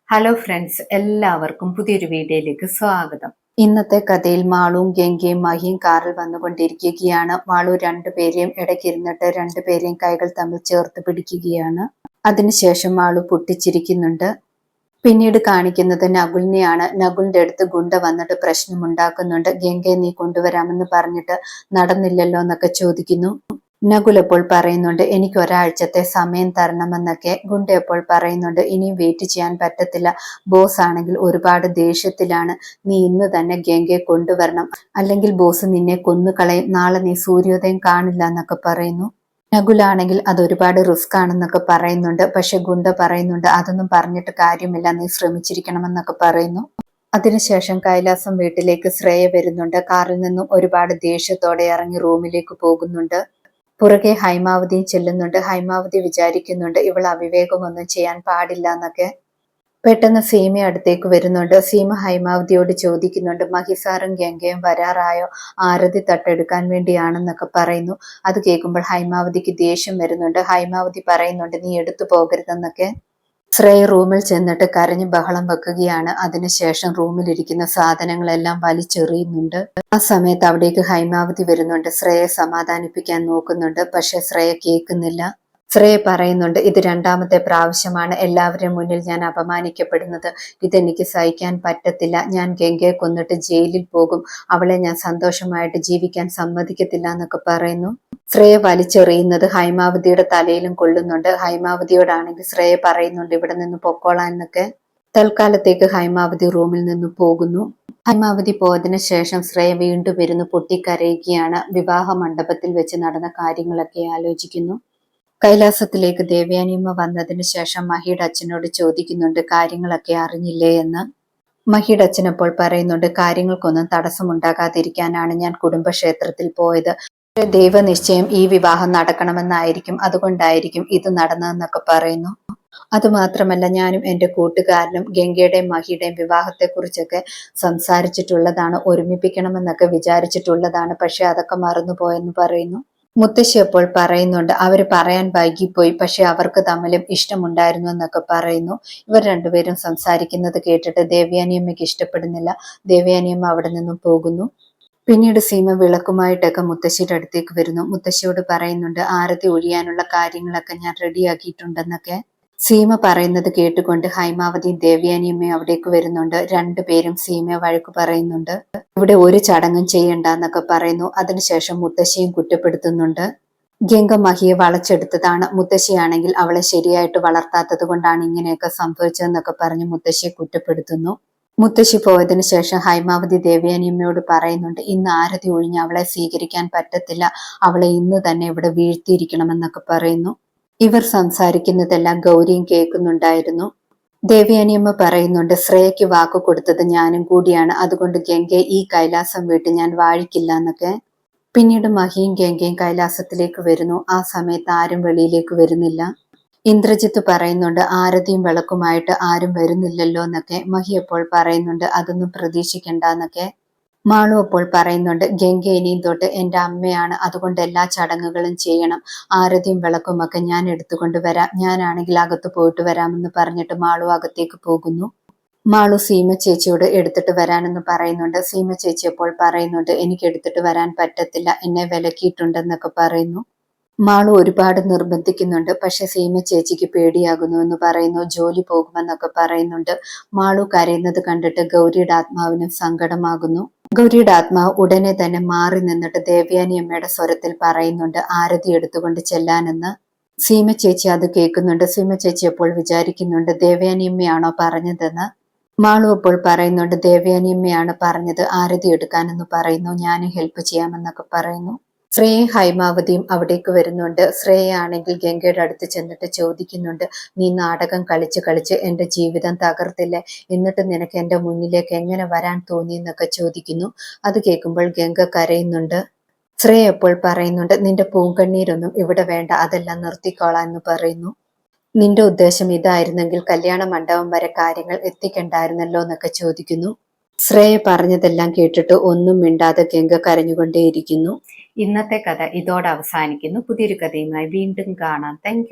Hello friends, എല്ലാവർക്കും പുതിയൊരു വീഡിയോയിലേക്ക് സ്വാഗതം. ഇന്നത്തെ കഥയിൽ മാളുവും ഗംഗയും മഹിയും കാറിൽ വന്നുകൊണ്ടിരിക്കുകയാണ്. മാളു രണ്ടുപേരെയും ഇടയ്ക്കിരുന്നിട്ട് രണ്ടുപേരെയും കൈകൾ തമ്മിൽ ചേർത്ത് പിടിക്കുകയാണ്. അതിനുശേഷം മാളു പൊട്ടിച്ചിരിക്കുന്നുണ്ട്. പിന്നീട് കാണിക്കുന്നത് നകുലിനെയാണ്. നകുലിന്റെ അടുത്ത് ഗുണ്ട വന്നിട്ട് പ്രശ്നമുണ്ടാക്കുന്നുണ്ട്. ഗംഗയെ നീ കൊണ്ടുവരാമെന്ന് പറഞ്ഞിട്ട് നടന്നില്ലല്ലോ എന്നൊക്കെ ചോദിക്കുന്നു. നകുൽ എപ്പോൾ പറയുന്നുണ്ട് എനിക്ക് ഒരാഴ്ചത്തെ സമയം തരണമെന്നൊക്കെ. ഗുണ്ട എപ്പോൾ പറയുന്നുണ്ട് ഇനിയും വെയിറ്റ് ചെയ്യാൻ പറ്റത്തില്ല, ബോസ് ആണെങ്കിൽ ഒരുപാട് ദേഷ്യത്തിലാണ്, നീ ഇന്ന് തന്നെ ഗംഗയെ കൊണ്ടുവരണം, അല്ലെങ്കിൽ ബോസ് നിന്നെ കൊന്നുകളയും, നാളെ നീ സൂര്യോദയം കാണില്ല എന്നൊക്കെ പറയുന്നു. നകുലാണെങ്കിൽ അത് ഒരുപാട് റിസ്ക് ആണെന്നൊക്കെ പറയുന്നുണ്ട്. പക്ഷെ ഗുണ്ട പറയുന്നുണ്ട് അതൊന്നും പറഞ്ഞിട്ട് കാര്യമില്ല, നീ ശ്രമിച്ചിരിക്കണമെന്നൊക്കെ പറയുന്നു. അതിനുശേഷം കൈലാസം വീട്ടിലേക്ക് ശ്രേയ വരുന്നുണ്ട്. കാറിൽ നിന്നും ഒരുപാട് ദേഷ്യത്തോടെ ഇറങ്ങി റൂമിലേക്ക് പോകുന്നുണ്ട്. പുറകെ ഹൈമാവതിയും ചെല്ലുന്നുണ്ട്. ഹൈമാവതി വിചാരിക്കുന്നുണ്ട് ഇവൾ അവിവേകമൊന്നും ചെയ്യാൻ പാടില്ല എന്നൊക്കെ. പെട്ടെന്ന് സീമ അടുത്തേക്ക് വരുന്നുണ്ട്. സീമ ഹൈമാവതിയോട് ചോദിക്കുന്നുണ്ട് മഹിസാറും ഗംഗയും വരാറായോ, ആരതി തട്ടെടുക്കാൻ വേണ്ടിയാണെന്നൊക്കെ പറയുന്നു. അത് കേൾക്കുമ്പോൾ ഹൈമാവതിക്ക് ദേഷ്യം വരുന്നുണ്ട്. ഹൈമാവതി പറയുന്നുണ്ട് നീ എടുത്തു പോകരുതെന്നൊക്കെ. ശ്രേയ റൂമിൽ ചെന്നിട്ട് കരഞ്ഞ് ബഹളം വെക്കുകയാണ്. അതിനുശേഷം റൂമിലിരിക്കുന്ന സാധനങ്ങളെല്ലാം വലിച്ചെറിയുന്നുണ്ട്. ആ സമയത്ത് അവിടേക്ക് ഹൈമാവതി വരുന്നുണ്ട്. ശ്രേയെ സമാധാനിപ്പിക്കാൻ നോക്കുന്നുണ്ട്. പക്ഷെ ശ്രേയ കേൾക്കുന്നില്ല. ശ്രേയ പറയുന്നുണ്ട് ഇത് രണ്ടാമത്തെ പ്രാവശ്യമാണ് എല്ലാവരും മുന്നിൽ ഞാൻ അപമാനിക്കപ്പെടുന്നത്, ഇതെനിക്ക് സഹിക്കാൻ പറ്റത്തില്ല, ഞാൻ ഗംഗയെ കൊന്നിട്ട് ജയിലിൽ പോകും, അവളെ ഞാൻ സന്തോഷമായിട്ട് ജീവിക്കാൻ സമ്മതിക്കത്തില്ല എന്നൊക്കെ പറയുന്നു. ശ്രേയ വലിച്ചെറിയുന്നത് ഹൈമാവതിയുടെ തലയിലും കൊള്ളുന്നുണ്ട്. ഹൈമാവതിയോടാണെങ്കിൽ ശ്രേയ പറയുന്നുണ്ട് ഇവിടെ നിന്ന് പൊക്കോളാൻ എന്നൊക്കെ. തൽക്കാലത്തേക്ക് ഹൈമാവതി റൂമിൽ നിന്ന് പോകുന്നു. ഹൈമാവതി പോയതിനു ശേഷം ശ്രേയ വീണ്ടും വരുന്നു, പൊട്ടിക്കരയുകയാണ്. വിവാഹ മണ്ഡപത്തിൽ വെച്ച് നടന്ന കാര്യങ്ങളൊക്കെ ആലോചിക്കുന്നു. കൈലാസത്തിലേക്ക് ദേവയാനിയമ്മ വന്നതിന് ശേഷം മഹിയുടെ അച്ഛനോട് ചോദിക്കുന്നുണ്ട് കാര്യങ്ങളൊക്കെ അറിഞ്ഞില്ലേ എന്ന്. മഹിയുടെ അച്ഛൻ അപ്പോൾ പറയുന്നുണ്ട് കാര്യങ്ങൾക്കൊന്നും തടസ്സമുണ്ടാകാതിരിക്കാനാണ് ഞാൻ കുടുംബക്ഷേത്രത്തിൽ പോയത്, ദൈവനിശ്ചയം ഈ വിവാഹം നടക്കണമെന്നായിരിക്കും, അതുകൊണ്ടായിരിക്കും ഇത് നടന്നതെന്നൊക്കെ പറയുന്നു. അതുമാത്രമല്ല ഞാനും എൻ്റെ കൂട്ടുകാരനും ഗംഗയുടെയും മഹിയുടെയും വിവാഹത്തെക്കുറിച്ചൊക്കെ സംസാരിച്ചിട്ടുള്ളതാണ്, ഒരുമിപ്പിക്കണമെന്നൊക്കെ വിചാരിച്ചിട്ടുള്ളതാണ്, പക്ഷെ അതൊക്കെ മറന്നുപോയെന്ന് പറയുന്നു. മുത്തശ്ശി അപ്പോൾ പറയുന്നുണ്ട് അവര് പറയാൻ വൈകിപ്പോയി, പക്ഷെ അവർക്ക് തമ്മിലും ഇഷ്ടമുണ്ടായിരുന്നു എന്നൊക്കെ പറയുന്നു. ഇവർ രണ്ടുപേരും സംസാരിക്കുന്നത് കേട്ടിട്ട് ദേവയാനിയമ്മയ്ക്ക് ഇഷ്ടപ്പെടുന്നില്ല. ദേവയാനിയമ്മ അവിടെ നിന്നും പോകുന്നു. പിന്നീട് സീമ വിളക്കുമായിട്ടൊക്കെ മുത്തശ്ശിയുടെ അടുത്തേക്ക് വരുന്നു. മുത്തശ്ശിയോട് പറയുന്നുണ്ട് ആരതി ഒഴിയാനുള്ള കാര്യങ്ങളൊക്കെ ഞാൻ റെഡിയാക്കിയിട്ടുണ്ടെന്നൊക്കെ. സീമ പറയുന്നത് കേട്ടുകൊണ്ട് ഹൈമാവതിയും ദേവയാനിയമ്മയും അവിടേക്ക് വരുന്നുണ്ട്. രണ്ടുപേരും സീമയെ വഴക്ക് പറയുന്നുണ്ട്. ഇവിടെ ഒരു ചടങ്ങും ചെയ്യണ്ട എന്നൊക്കെ പറയുന്നു. അതിനുശേഷം മുത്തശ്ശിയും കുറ്റപ്പെടുത്തുന്നുണ്ട്. ഗംഗ മഹിയെ വളച്ചെടുത്തതാണ്, മുത്തശ്ശിയാണെങ്കിൽ അവളെ ശരിയായിട്ട് വളർത്താത്തത് കൊണ്ടാണ് ഇങ്ങനെയൊക്കെ സംഭവിച്ചതെന്നൊക്കെ പറഞ്ഞ് മുത്തശ്ശിയെ കുറ്റപ്പെടുത്തുന്നു. മുത്തശ്ശി പോയതിനു ശേഷം ഹൈമാവതി ദേവയാനിയമ്മയോട് പറയുന്നുണ്ട് ഇന്ന് ആരതി ഒഴിഞ്ഞ് അവളെ സ്വീകരിക്കാൻ പറ്റത്തില്ല, അവളെ ഇന്ന് തന്നെ ഇവിടെ വീഴ്ത്തിയിരിക്കണമെന്നൊക്കെ പറയുന്നു. ഇവർ സംസാരിക്കുന്നതെല്ലാം ഗൗരിയും കേൾക്കുന്നുണ്ടായിരുന്നു. ദേവയാനിയമ്മ പറയുന്നുണ്ട് ശ്രേയയ്ക്ക് വാക്ക് കൊടുത്തത് ഞാനും കൂടിയാണ്, അതുകൊണ്ട് ഗംഗയെ ഈ കൈലാസം വീട്ടിൽ ഞാൻ വാഴിക്കില്ല എന്നൊക്കെ. പിന്നീട് മഹിയും ഗംഗയും കൈലാസത്തിലേക്ക് വരുന്നു. ആ സമയത്ത് ആരും വെളിയിലേക്ക് വരുന്നില്ല. ഇന്ദ്രജിത്ത് പറയുന്നുണ്ട് ആരതിയും വിളക്കുമായിട്ട് ആരും വരുന്നില്ലല്ലോ എന്നൊക്കെ. മഹി അപ്പോൾ പറയുന്നുണ്ട് അതൊന്നും പ്രതീക്ഷിക്കണ്ട എന്നൊക്കെ. മാളു അപ്പോൾ പറയുന്നുണ്ട് ഗംഗ ഇനിയും തൊട്ട് എൻ്റെ അമ്മയാണ്, അതുകൊണ്ട് എല്ലാ ചടങ്ങുകളും ചെയ്യണം, ആരതിയും വിളക്കുമൊക്കെ ഞാൻ എടുത്തുകൊണ്ട് വരാം, ഞാനാണെങ്കിൽ അകത്ത് പോയിട്ട് വരാമെന്ന് പറഞ്ഞിട്ട് മാളു അകത്തേക്ക് പോകുന്നു. മാളു സീമ ചേച്ചിയോട് എടുത്തിട്ട് വരാനെന്ന് പറയുന്നുണ്ട്. സീമ ചേച്ചി അപ്പോൾ പറയുന്നുണ്ട് എനിക്ക് എടുത്തിട്ട് വരാൻ പറ്റത്തില്ല, എന്നെ വിലക്കിയിട്ടുണ്ടെന്നൊക്കെ പറയുന്നു. മാളു ഒരുപാട് നിർബന്ധിക്കുന്നുണ്ട്. പക്ഷെ സീമ ചേച്ചിക്ക് പേടിയാകുന്നു എന്ന് പറയുന്നു. ജോലി പോകുമെന്നൊക്കെ പറയുന്നുണ്ട്. മാളു കരയുന്നത് കണ്ടിട്ട് ഗൗരിയുടെ ആത്മാവിനും സങ്കടമാകുന്നു. ഗൗരിയുടെ ആത്മാവ് ഉടനെ തന്നെ മാറി നിന്നിട്ട് ദേവയാനി അമ്മയുടെ സ്വരത്തിൽ പറയുന്നുണ്ട് ആരതി എടുത്തുകൊണ്ട് ചെല്ലാനെന്ന്. സീമ ചേച്ചി അത് കേൾക്കുന്നുണ്ട്. സീമ ചേച്ചി അപ്പോൾ വിചാരിക്കുന്നുണ്ട് ദേവയാനി അമ്മയാണോ പറഞ്ഞതെന്ന്. മാളു അപ്പോൾ പറയുന്നുണ്ട് ദേവയാനി അമ്മയാണ് പറഞ്ഞത്, ആരതി എടുക്കാനെന്ന് പറയുന്നു, ഞാനും ഹെൽപ്പ് ചെയ്യാമെന്നൊക്കെ പറയുന്നു. ശ്രേയയും ഹൈമാവതിയും അവിടേക്ക് വരുന്നുണ്ട്. ശ്രേയ ആണെങ്കിൽ ഗംഗയുടെ അടുത്ത് ചെന്നിട്ട് ചോദിക്കുന്നുണ്ട് നീ നാടകം കളിച്ച് കളിച്ച് എൻ്റെ ജീവിതം തകർത്തില്ലേ, എന്നിട്ട് നിനക്ക് എൻ്റെ മുന്നിലേക്ക് എങ്ങനെ വരാൻ തോന്നി എന്നൊക്കെ ചോദിക്കുന്നു. അത് കേൾക്കുമ്പോൾ ഗംഗ കരയുന്നുണ്ട്. ശ്രേയ എപ്പോൾ പറയുന്നുണ്ട് നിന്റെ പൂങ്കണ്ണീരൊന്നും ഇവിടെ വേണ്ട, അതെല്ലാം നിർത്തിക്കോളാം എന്ന് പറയുന്നു. നിന്റെ ഉദ്ദേശം ഇതായിരുന്നെങ്കിൽ കല്യാണ മണ്ഡപം വരെ കാര്യങ്ങൾ എത്തിക്കണ്ടായിരുന്നല്ലോ എന്നൊക്കെ ചോദിക്കുന്നു. ശ്രേയ പറഞ്ഞതെല്ലാം കേട്ടിട്ട് ഒന്നും മിണ്ടാതെ ഗംഗ കരഞ്ഞുകൊണ്ടേയിരിക്കുന്നു. ഇന്നത്തെ കഥ ഇതോടെ അവസാനിക്കുന്നു. പുതിയൊരു കഥയുമായി വീണ്ടും കാണാം. താങ്ക്